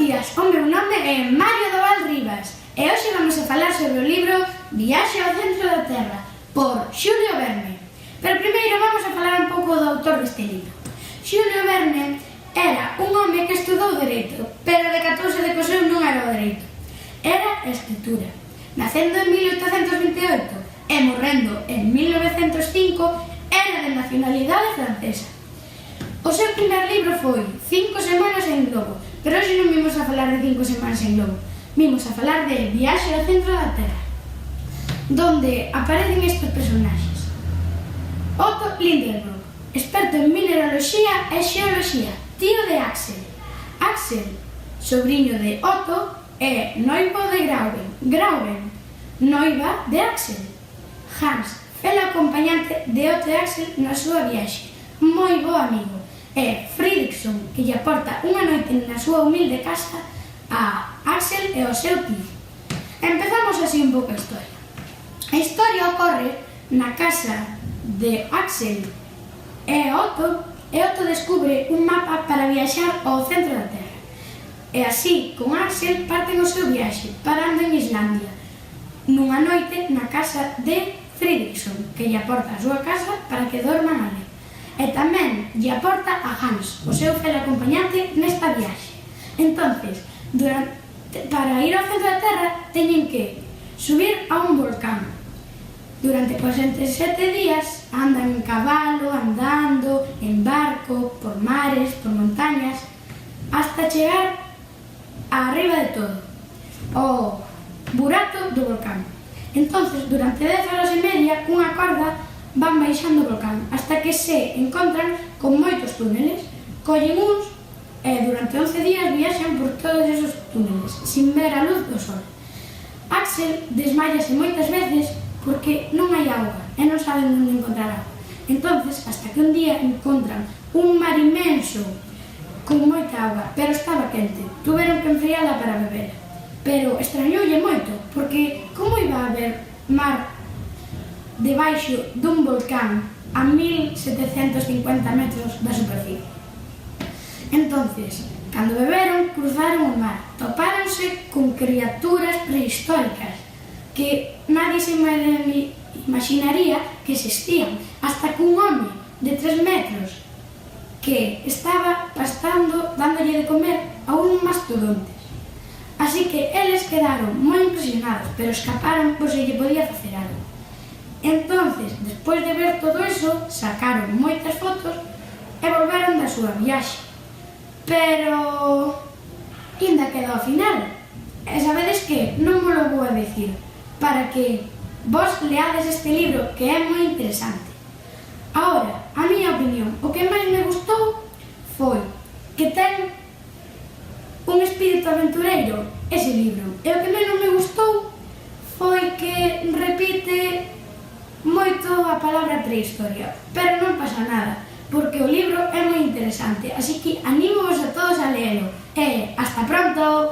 días, o meu nome é Mario Doval Rivas e hoxe vamos a falar sobre o libro Viaxe ao centro da Terra, por Xulio Verne. Pero primeiro vamos a falar un pouco do autor deste libro. Xulio Verne era un home que estudou Dereito, pero decatouse de que o seu non era o Dereito, era a Escritura. Nacendo en 1828 e morrendo en 1905, era de nacionalidade francesa. O seu primer libro foi 5 semanas en globo, pero hoxe non vimos a falar de 5 semanas en globo, vimos a falar de Viaxe ao centro da Terra, donde aparecen estes personaxes. Otto Lindenberg, experto en mineraloxía e xeoloxía, tío de Axel. Axel, sobrinho de Otto, é noivo de Grauben. Grauben, noiva de Axel. Hans, fel acompañante de Otto e Axel na súa viaxe, moi bo amigo. E Fridriksson, que lle aporta unha noite na súa humilde casa a Axel e ao seu tío. Empezamos así un pouco a historia. A historia ocorre na casa de Axel e Otto descubre un mapa para viaxar ao centro da Terra. E así, con Axel, parten o seu viaxe, parando en Islandia, nunha noite na casa de Fridriksson, que lle aporta a súa casa para que dorman ali. E tamén lle aporta a Hans, o seu fel acompañante, nesta viaxe. Entonces, para ir ao centro da Terra, teñen que subir a un volcán. Durante 47 días andan en cabalo, andando, en barco, por mares, por montañas, hasta chegar arriba de todo, o burato do volcán. Entonces, durante 10 horas e media, cunha corda, van baixando o volcán, hasta que se encontran con moitos túneles. Collen uns e durante 11 días viaxan por todos esos túneles, sin ver a luz do sol. Axel desmayase moitas veces porque non hai auga e non saben onde encontrar auga. Entonces, hasta que un día encontran un mar inmenso con moita auga, pero estaba quente. Tuveron que enfriala para beber. Pero extrañoulle moito, porque como iba a haber mar debaixo dun volcán a 1750 metros da superficie? Entonces, cando beberon, cruzaron o mar, topáronse con criaturas prehistóricas que nadie se imaginaría que existían, hasta que un home de 3 metros que estaba pastando, dándolle de comer a uns mastodontes. Así que eles quedaron moi impresionados, pero escaparon por se lle podía facer algo. Entonces, despois de ver todo eso, sacaron moitas fotos e volveron da súa viaxe. Pero ainda queda ao final. E sabedes que non vos lo vou a dicir, para que vos leades este libro, que é moi interesante. Agora, a miña opinión, o que máis me gustou foi que ten un espírito aventureiro ese libro. E o que menos me gustou foi que repite moito a palabra prehistoria, pero non pasa nada, porque o libro é moi interesante, así que animo-vos a todos a leelo. E hasta pronto!